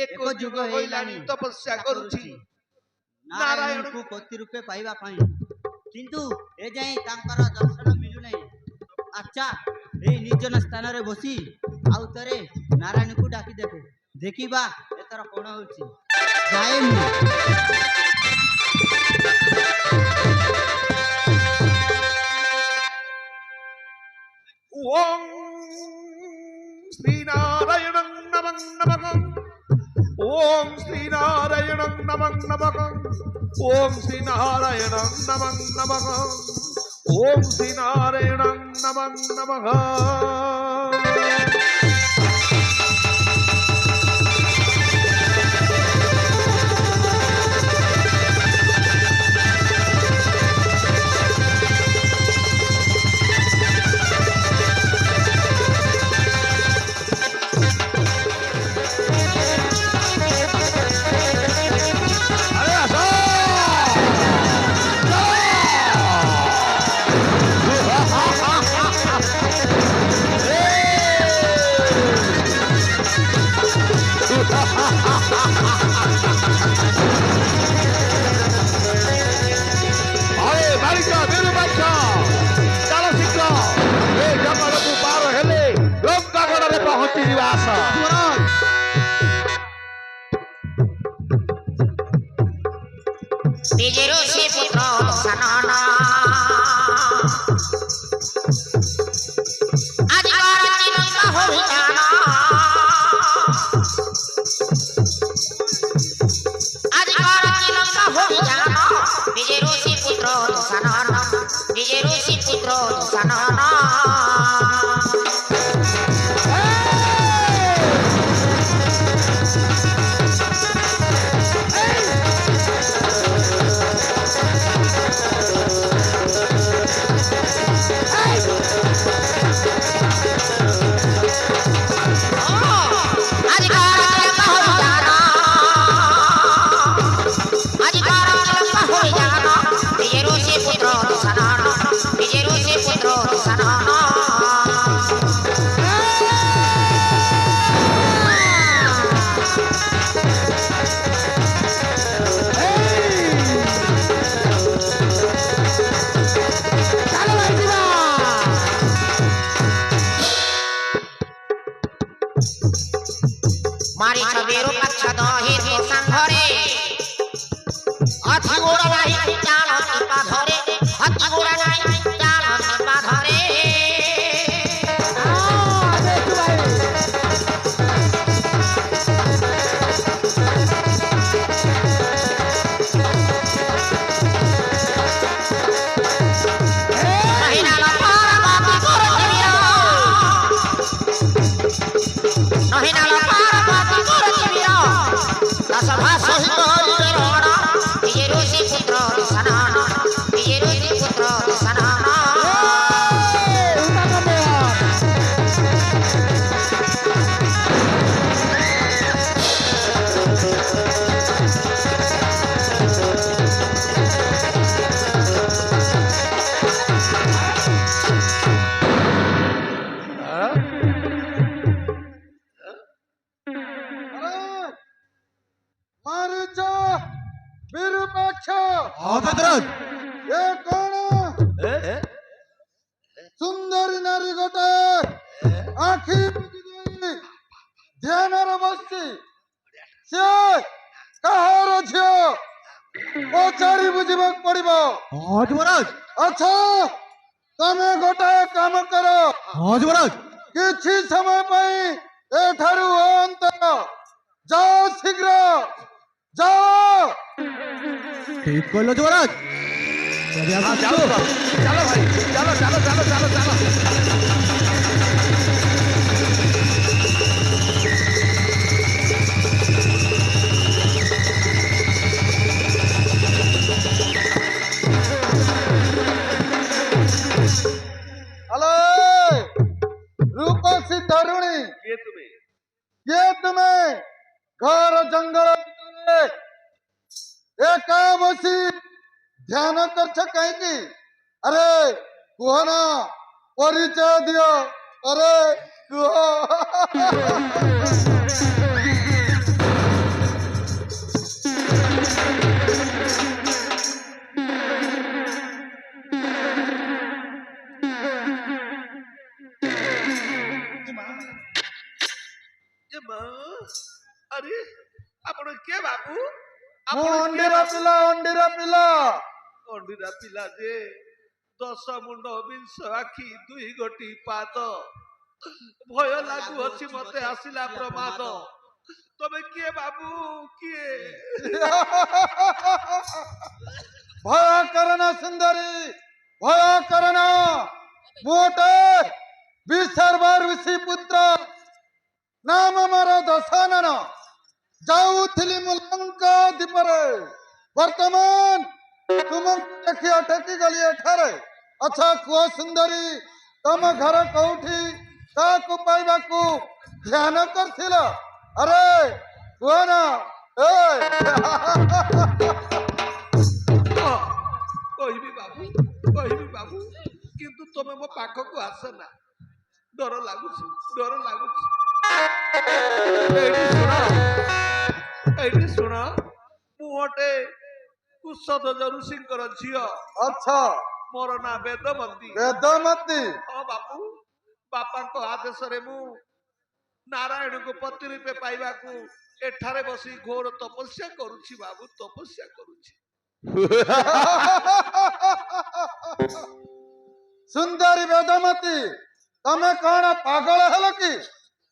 ଏକ ଯୁଗ ହେଇଲାଣି ତପସ୍ୟା କରୁଛି ନାରାୟଣଙ୍କୁ ପତି ରୂପେ ପାଇବା ପାଇଁ, କିନ୍ତୁ ଏ ଯାଇ ତାଙ୍କର ଦର୍ଶନ ମିଳୁନାହିଁ। ଆଚ୍ଛା, ଏଇ ନିର୍ଜନ ସ୍ଥାନରେ ବସି ଆଉ ଥରେ ନାରାୟଣଙ୍କୁ ଡାକି ଦେବେ, ଦେଖିବା ଏଥର କଣ ହଉଛି। ଯାଏ ମୁଁ। ఓం శ్రీనారాయణం నమః నమః ఓం శ్రీనారాయణం నమః నమః ఓం శ్రీనారాయణం నమః నమః ఓం శ్రీనారాయణం నమః నమః ऋषि पुत्र सनाना अधिकार तिरंगा हो जाना अधिकार तिरंगा हो जाना ऋषि पुत्र सनाना ऋषि पुत्र सनाना ବିରୁପାକ୍ଷ ଦହି ତୋ ସାଙ୍ଗରେ ହାତୀ ଗୋଡ଼ ନାହିଁ ଚାଲନ୍ତି ପାଧରେ ହାତୀ ଗୋଡ଼ ନାହିଁ ଚାଲନ୍ତି ପାଧରେ ଏ କଣ ସୁନ୍ଦରୀ ନାରୀ ଗୋଟେ ଆଖି ବୁଜିଦେଇ ଧ୍ୟାନରେ ବସିଛି ସେ କାହାର ଝିଅ ପଚାରି ବୁଝିବାକୁ ପଡିବ ଆଚ୍ଛା ତମେ ଗୋଟାଏ କାମ କର କିଛି ସମୟ ପାଇଁ ଏଠାରୁ ଅନ୍ତର ଯାଅ ଶୀଘ୍ର ଯାଅ ठीक कहलो युवराज चलो भाई चलो चलो चलो चलो चलो हेलो रूपसी तरुणी ये तुम्हें घर जंगल एका बसी ध्यान कर कहीं अरे कुह ना परिचय दियो अरे अरे आपण के बाबू अंडीरा पिला अंडीरा पिला जे 10 मुंड 20 आखि 2 गोटी पाद भय लागू अछि मते आसिला प्रमाद तबे के बाबू के भय करना सुंदरी भय करना मोटे विसर्वर ऋषि पुत्र नाम मारो दशानन जाऊथिली मुलंका दीपरे वर्तमान तुम देखी अटकी गली एठारे अच्छा कुह सुंदरी तम घर कौठी ताकू पाइबाकू ध्यान करथिला अरे कुह ना कहबी बाबू किंतु तमे मो पाख को आस ना डर लागुछि एठी सुन मुहटे कुशद ऋषिंकर झियो अच्छा मोर ना वेदमती हाँ बापू बापा को आदेश रे मु नारायण को पति रूपे पाइबा को एठारे बसी घोर तपस्या करूछि बाबू तपस्या करूछि सुंदरी वेदमती तमे कौन पागल हेल कि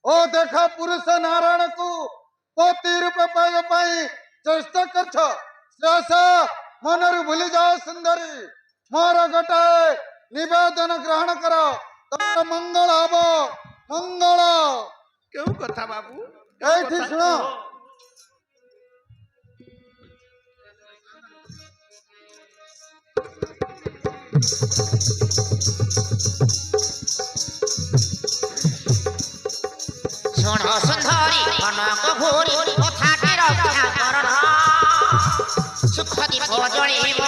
ओ देखा पुरुष नारायण को पति रूपे पाइबा पाई चेष्टा करछ शेष मनरु भूली जाओ सुंदरी मोर गोटाए निवेदन ग्रहण कर तोर मंगल हब मंगल क्यों कथा बाबू एठी सुनो सुनो सुंदरी कनक घोरी कथाटी रक्षा करन सुख दीप जळिब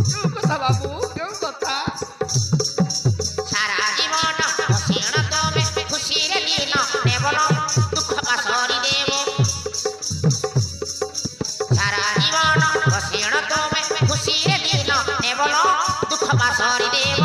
क्यों कथा बाबू क्यों कथा सारा जीवन हसीण तमे खुशी रे दिन नेबल दुख पासरी देव सारा जीवन हसीण तमे खुशी रे दिन नेबल दुख पासरी देव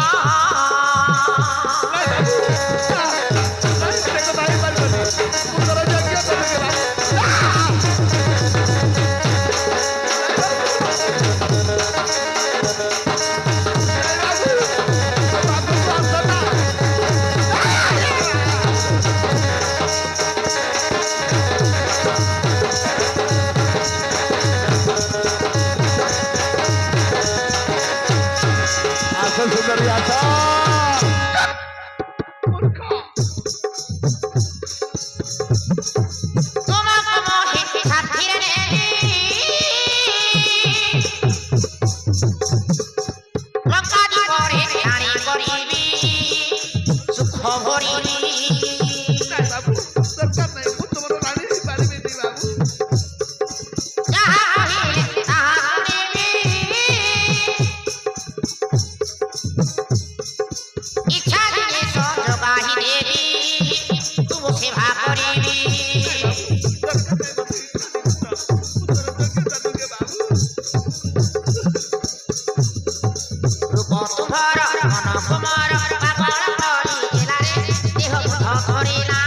ମୋର ପାଗଳ ପଡ଼ିଲା ରେ ଦେହ ବୁଧ କରିଲା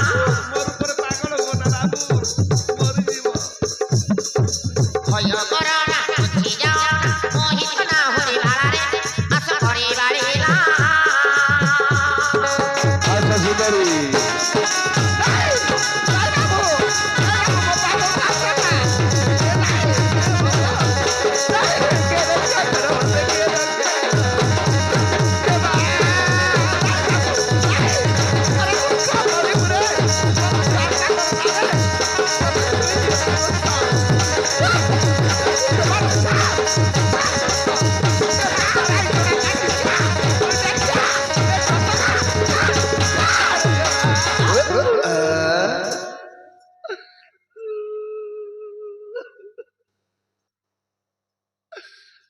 ମୋର ଉପରେ ପାଗଳ ହୁଅନା ବାବୁ ମରିଯିବ ଭୟ କରଣା ବୁଝି ଯାଅନା ମୋହିତ ନା ହରି ବାଳାରେ ଆସ କରି ବାଳିଲା ଆଚ୍ଛା ସୁନ୍ଦରୀ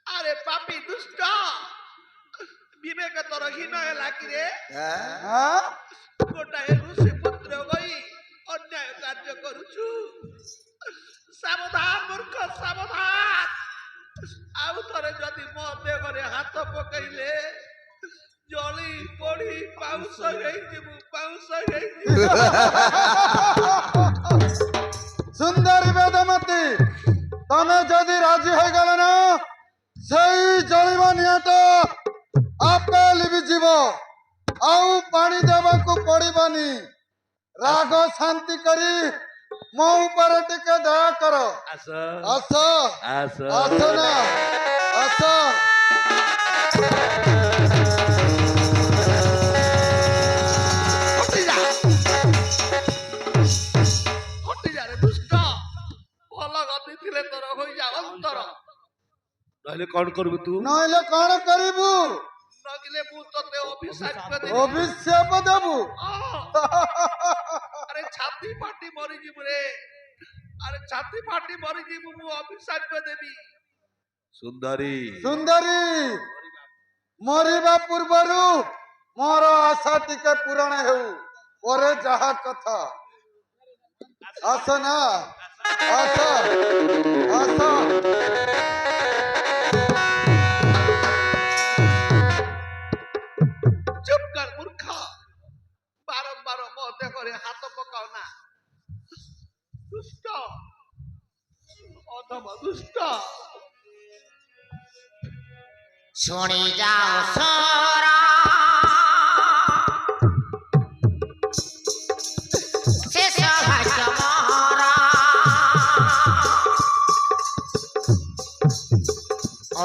আরে পাপি দুষ্ট বিবেক তোর হীন ହେଲା କି রে হ্যাঁ গোটাଏ ଋଷି ପୁତ୍ର ହୋଇ ଅନ୍ୟାୟ କାର୍ଯ୍ୟ କରୁଛୁ ସାବଧାନ ମୂର୍ଖ ସାବଧାନ ଆଉ ଥରେ ଯଦି ମୋ ଦେହରେ ହାତ ପକେଇଲେ ଜଳି ପୋଡ଼ି ପାଉଁଶ ହେଇଯିବୁ সুন্দরী বেদমতী তুমি যদি রাজি হয়ে গেলে না সেই জলিব নিহত আপে লিভিଯିବ ଆଉ ପାଣି ଦେବାକୁ ପଡିବନି ରାଗ ଶାନ୍ତି କରି ମୋ ଉପରେ ଟିକେ ଦୟା କର ଆସ ଆସ ଆସ ଆସ ନା ଆସ ହଟିଯାରେ ଦୁଷ୍ଟ ଭଲ ଗତି ଥିଲେ ତୋର ହୋଇଯା ଅନ୍ତର ନହେଲେ କଣ କରିବୁ ତୁ ନହେଲେ କଣ କରିବୁ ନଗିଲେ ମୁଁ ତତେ ଅଭିଶାପ ଦେବି ଅଭିଶାପ ଦେବୁ আরে ছাতি ফাটি মরিଯିବୁ রে আরে ছাতি ফাটি মরিଯିବୁ ମୁଁ অভিଶାপ দেবি সুন্দরী ସୁନ୍ଦରୀ ମରିବା ପୂର୍ବରୁ ମୋର ଆଶା ଟିକେ ପୂରଣ ହେଉ ପରେ ଯାହା କଥା ଆସ ନା ଆସ ଆସ চুপ কর মূর্খ বারম্বার ମୋ ଦେହରେ ହାତ ପକାও ନା ଦୁଷ୍ଟ অধম দুষ্ট শুনি যাও সরা শেষ ভাগ্য মরা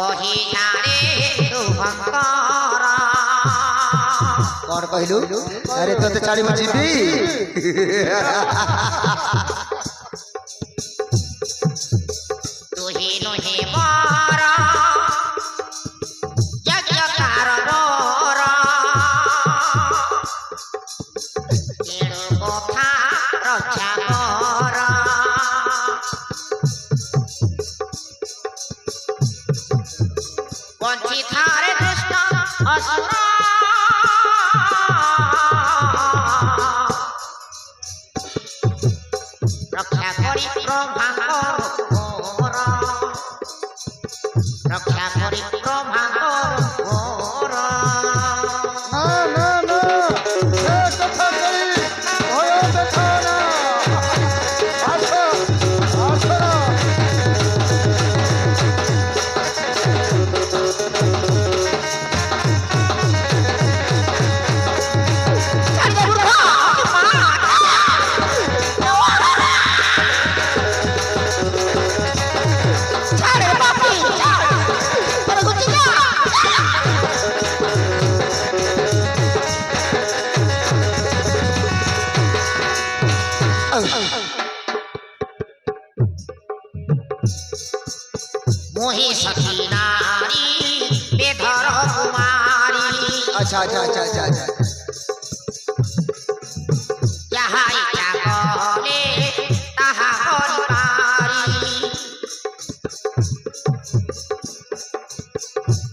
অহিনারে শুভঙ্করা କଣ କହିଲୁ ଆରେ ତତେ ଛାଡି ମୁଁ ଯିବି তুহি নুহি বরা যজ্ঞকার বরা তেণু কথা রক্ষা করা বঞ্চি থারে দুষ্ট অসুর রক্ষা করি প্রভাঙ্কর ঘোর রক্ষা করি প্রভাঙ্কর ঘোর না না না সে কথা কই ভয় দেখাও না আস আস না মোহি সখী নারী বেধর কুমারী আচ্ছা আচ্ছা আচ্ছা আচ্ছা আচ্ছা যাহা ইচ্ছা কলে তাহা করি পারি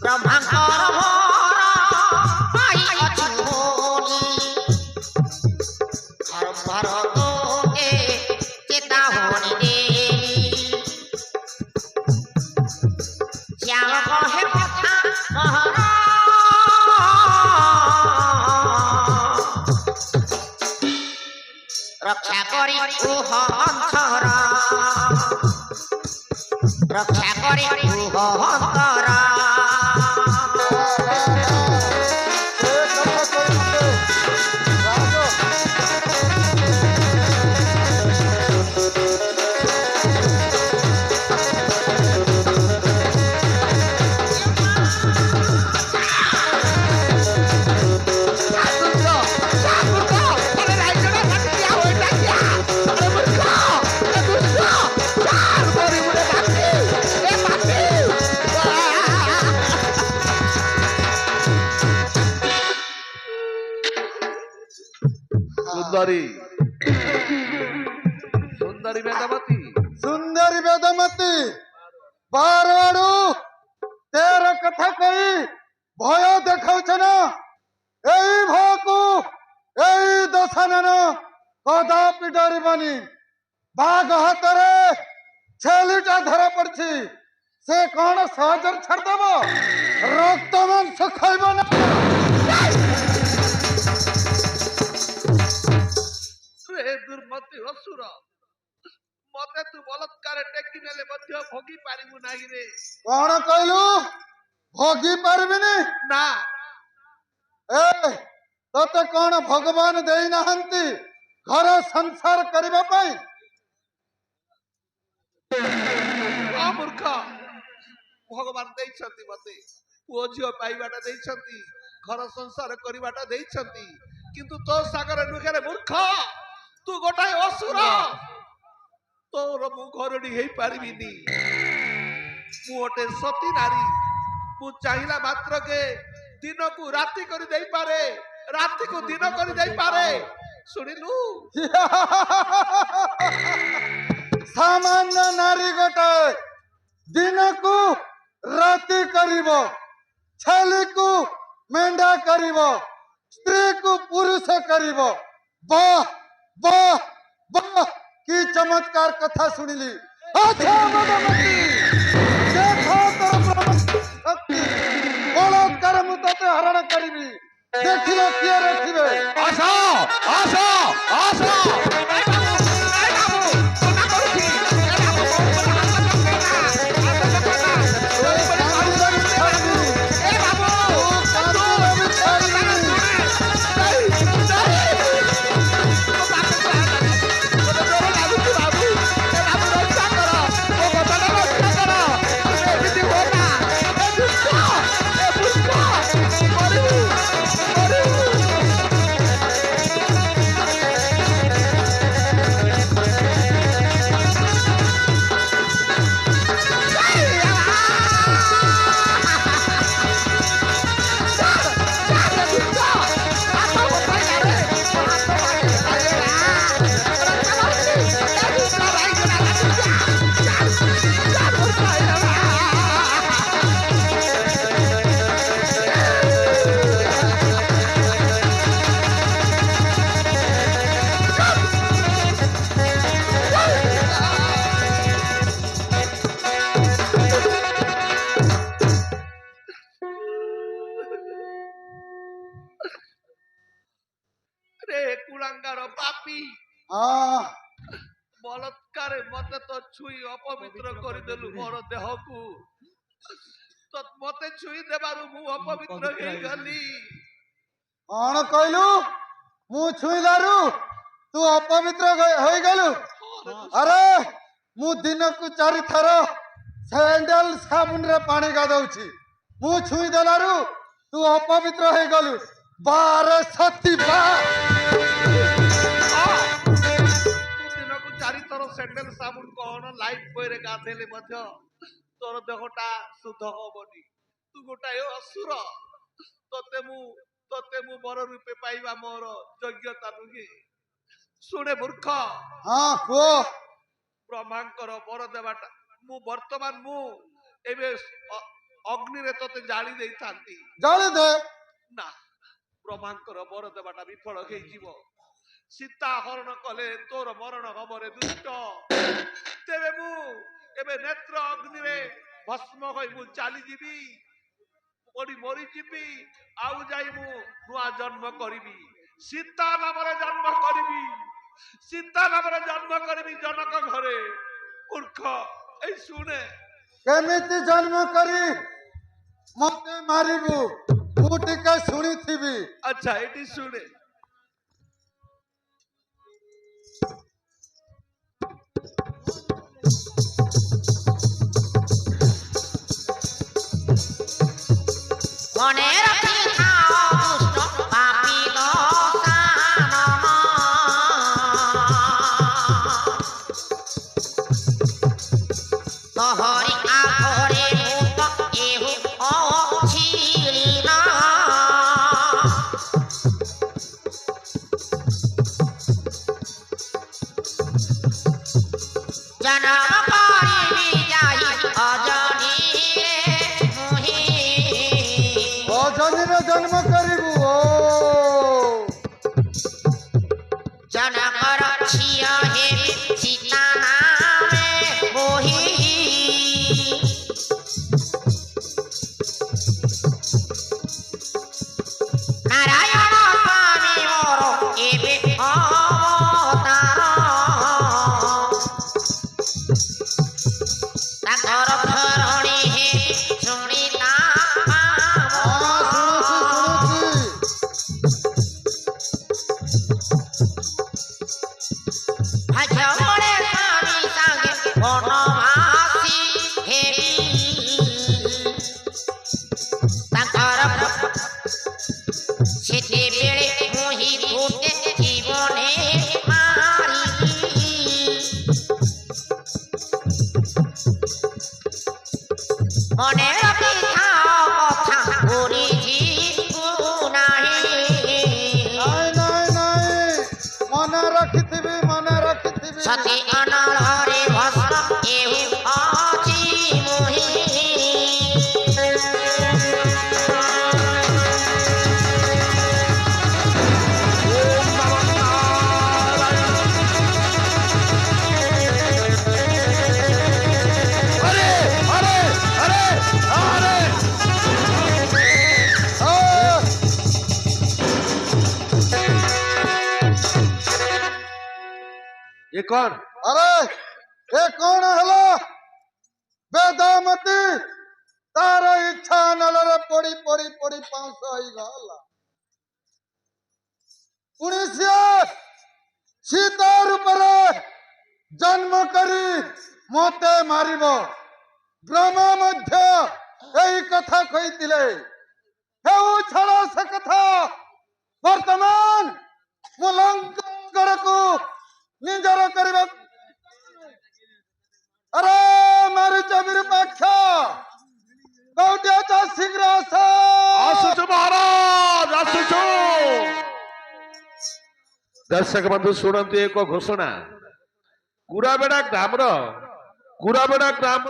ব্রহ্মাঙ্কর ভর পাই অছু বলি হর তোকে চেতাবনী দেলি শ্যাম কহে কথা মহারাজ করি ওহ অন্তর রক্ষা করি ওহ অন্তর সুন্দরী সুন্দরী মেধাবতী ସୁନ୍ଦରୀ ବେଦମତୀ ବାରଆଡୁ ତେର କଥା କହି ଭୟ ଦେଖାଉଛ ନା ଏଇ ଭୟକୁ ଏଇ ଦଶାନନ କଦାପି ଡରିବନି ବାଘ ହାତରେ ଛେଳିଟା ଧରା ପଡିଛି ସେ କଣ ସହଜରେ ଛାଡିଦବ ରକ୍ତ ମାଂସ ଖାଇବ ନା रे दुर्मती असुर मते तू बलात्कार टेकी नेले मध्य भोगी पारिबु नाही रे କଣ କହିଲୁ ଭୋଗି ପାରିବିନି ना ଏ ତତେ କଣ ଭଗବାନ ଦେଇନାହାନ୍ତି ଘର ସଂସାର କରିବା ପାଇଁ मूर्ख भगवान देइछंती मते पुओ झियो पाइबाटा देइछंती घर संसार करिबाटा देइछंती किंतु तो सागर नुखेरे मूर्ख तू गोटाए असुर तोर मु घरडी हेई पारिबिनी मु ओटे सती नारी मु चाहिला मात्र के दिन को राति करी देई पारे राति को दिन करी देई पारे सुनिलु ସାମାନ୍ୟ ନାରୀ ଗୋଟାଏ ଦିନକୁ ରାତି କରିବ ଛେଳିକୁ ମେଣ୍ଢା କରିବ ସ୍ତ୍ରୀକୁ ପୁରୁଷ କରିବ ବାଃ ବାଃ ବାଃ କି ଚମତ୍କାର କଥା ଶୁଣିଲି ଆଚ୍ଛା ମଦମତି ଦେଖ ତୋର ଶକ୍ତି ବଳାତ୍କାର ମୁଁ ତତେ ହରଣ କରିବି ଦେଖିବ କିଏ ରଖିବେ आशा आशा आशा रे कुलांगार पापी ହଁ बलात्कार मते तो छुई अपवित्र कर देलु मोर देह को तो मते छुई देबारु मु अपवित्र हे गली କଣ କହିଲୁ ମୁଁ ଛୁଇଁଲାରୁ ତୁ ଅପବିତ୍ର ହୋଇଗଲୁ ଆରେ ମୁଁ ଦିନକୁ 4 ଥର ସ୍ୟାଣ୍ଡେଲ ସାବୁନରେ ପାଣି ଗାଧଉଛି ମୁଁ ଛୁଇଁ ଦେଲାରୁ ତୁ ଅପବିତ୍ର ହେଇଗଲୁ ବାରେ ସତୀ ବା दिन को 4 थर सैंडल साबुन कोन लाइफ बॉय रे गाधेले मध्य तोर देहटा शुद्ध होबनी तू गोटाए असुर तोते मु बर रूपे पाइबा मोर योग्यता नुगे सुने मूर्ख ହଁ କୁହ ब्रह्मांकर बर देवाटा मु वर्तमान मु एबे अग्नि रे तोते जाली देई थांती ଜାଳି ଦେ ना ब्रह्मांकर बर देवाटा विफल हेई जीव सीता हरण कले तोर मरण हबरे दुष्ट तेबे मु एबे नेत्र अग्नि रे भस्म होई मु चाली जीवी पड़ी मरी जीवी आउ जाई मु नुआ जन्म करिबी सीता नाम रे जन्म करिबी সীতা নামে জন্ম করবি জনক ঘরে মূর্খ এই শুনে কেমিতি জন্ম করি মতে মারিবু মু টিকে শুনিথিবি। আচ্ছা এটি শুনে মনে রাখিথাও দুষ্ট পাপী দশানন তহরি আঘরে ভূত এহু অছিলি না জনম করিবি যাই অজনী মোহি অজনীরে জন্ম করিবু ও জনকর ঝিଅ হেবি সীতা নামে মোহি নারায়ণ স্বামী মোর ଏବେ অবତାର ତାଙ୍କର ଧରଣୀ ହେ ଶୁଣି ତା শুনুছি ভাজমরে স্বামী সাঙ্গে বনবাসী হেবি তাଙ୍କର সেତେବେଳେ মোহি ভূতে জীবনে মারি মনে রাখিথাও কথা ভুলি ଯିବୁ ନାହିଁ নাই নাই নাই মনে রাখিথিবি মনে রাখিথিবি। সতী অনଳରେ ভস্ম এহু ଅଛି মোহি আরে আরে আরে আরে ये कौन আরে এ কোন হলো বেদমতি তার ইচ্ছা নলরে পড়ি পড়ি পড়ি পাঁচ হয়ে গেল পুলিশে সীতার উপরে জন্ম করি মতে মারিব ব্রহ্ম মধ্য এই কথা কইতিলে হেউ ছাড়া সে কথা বর্তমান মু লঙ্কাগড়କୁ ନିଜର କରିବା। আরে মারিচ বিরূপাক্ষ কোটি অছ শীঘ্র আস। आसुच महाराज आसुच दर्शक बंधु शुणु एक घोषणा कुराबेड़ा ग्राम